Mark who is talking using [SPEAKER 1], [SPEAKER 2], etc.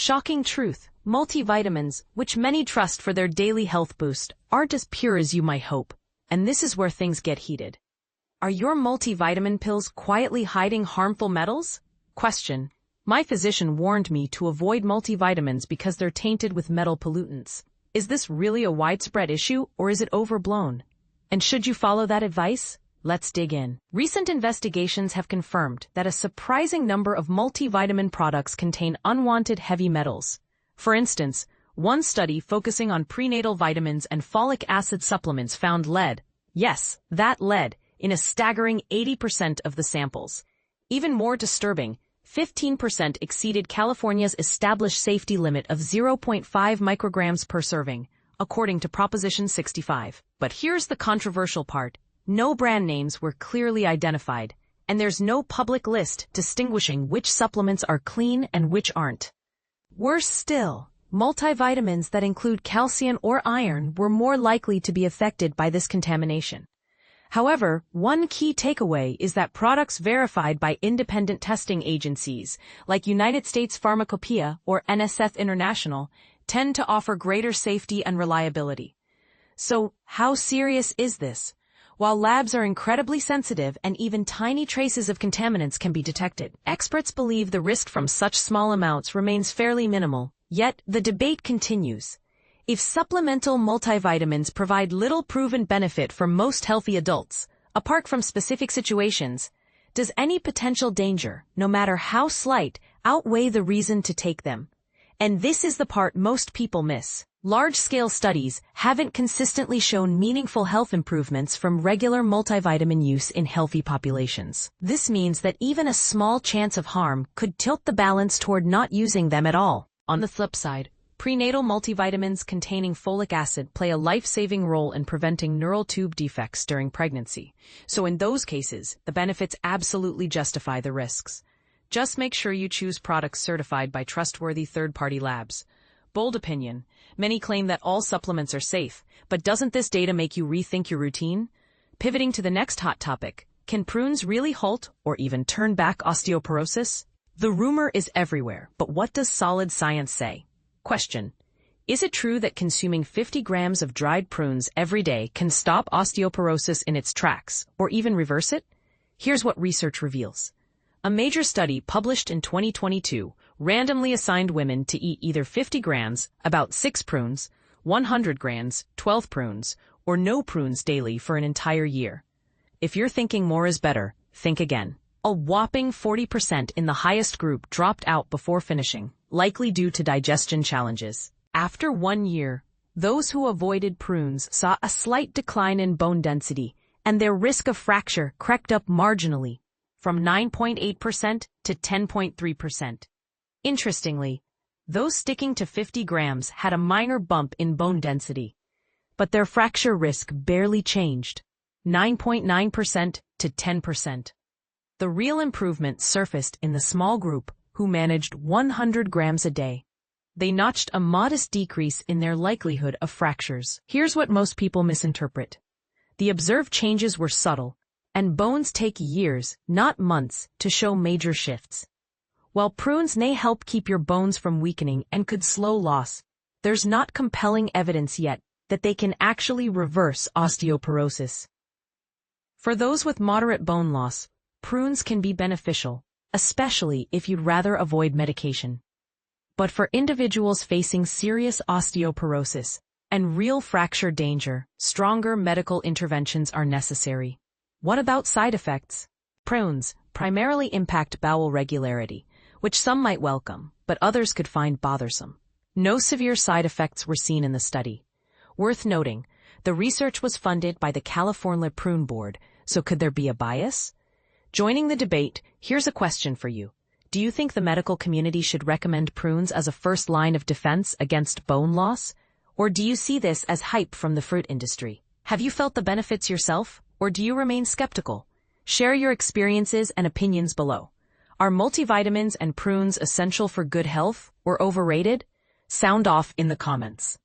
[SPEAKER 1] Shocking truth, multivitamins, which many trust for their daily health boost, aren't as pure as you might hope. And this is where things get heated. Are your multivitamin pills quietly hiding harmful metals? Question. My physician warned me to avoid multivitamins because they're tainted with metal pollutants. Is this really a widespread issue, or is it overblown? And should you follow that advice? Let's dig in. Recent investigations have confirmed that a surprising number of multivitamin products contain unwanted heavy metals. For instance, one study focusing on prenatal vitamins and folic acid supplements found lead, yes, that lead, in a staggering 80% of the samples. Even more disturbing, 15% exceeded California's established safety limit of 0.5 micrograms per serving, according to Proposition 65. But here's the controversial part. No brand names were clearly identified, and there's no public list distinguishing which supplements are clean and which aren't. Worse still, multivitamins that include calcium or iron were more likely to be affected by this contamination. However, one key takeaway is that products verified by independent testing agencies, like United States Pharmacopeia or NSF International, tend to offer greater safety and reliability. So, how serious is this? While labs are incredibly sensitive and even tiny traces of contaminants can be detected, experts believe the risk from such small amounts remains fairly minimal. Yet, the debate continues. If supplemental multivitamins provide little proven benefit for most healthy adults, apart from specific situations, does any potential danger, no matter how slight, outweigh the reason to take them? And this is the part most people miss. Large-scale studies haven't consistently shown meaningful health improvements from regular multivitamin use in healthy populations. This means that even a small chance of harm could tilt the balance toward not using them at all. On the flip side, prenatal multivitamins containing folic acid play a life-saving role in preventing neural tube defects during pregnancy. So in those cases, the benefits absolutely justify the risks. Just make sure you choose products certified by trustworthy third-party labs. Bold opinion. Many claim that all supplements are safe, but doesn't this data make you rethink your routine? Pivoting to the next hot topic, can prunes really halt or even turn back osteoporosis? The rumor is everywhere, but what does solid science say? Question. Is it true that consuming 50 grams of dried prunes every day can stop osteoporosis in its tracks, or even reverse it? Here's what research reveals. A major study published in 2022 randomly assigned women to eat either 50 grams, about 6 prunes, 100 grams, 12 prunes, or no prunes daily for an entire year. If you're thinking more is better, think again. A whopping 40% in the highest group dropped out before finishing, likely due to digestion challenges. After 1 year, those who avoided prunes saw a slight decline in bone density, and their risk of fracture crept up marginally, from 9.8% to 10.3%. Interestingly, those sticking to 50 grams had a minor bump in bone density, but their fracture risk barely changed, 9.9% to 10%. The real improvement surfaced in the small group who managed 100 grams a day. They notched a modest decrease in their likelihood of fractures. Here's what most people misinterpret. The observed changes were subtle, and bones take years, not months, to show major shifts. While prunes may help keep your bones from weakening and could slow loss, there's not compelling evidence yet that they can actually reverse osteoporosis. For those with moderate bone loss, prunes can be beneficial, especially if you'd rather avoid medication. But for individuals facing serious osteoporosis and real fracture danger, stronger medical interventions are necessary. What about side effects? Prunes primarily impact bowel regularity, which some might welcome, but others could find bothersome. No severe side effects were seen in the study. Worth noting, the research was funded by the California Prune Board, so could there be a bias? Joining the debate, here's a question for you. Do you think the medical community should recommend prunes as a first line of defense against bone loss? Or do you see this as hype from the fruit industry? Have you felt the benefits yourself, or do you remain skeptical? Share your experiences and opinions below. Are multivitamins and prunes essential for good health or overrated? Sound off in the comments.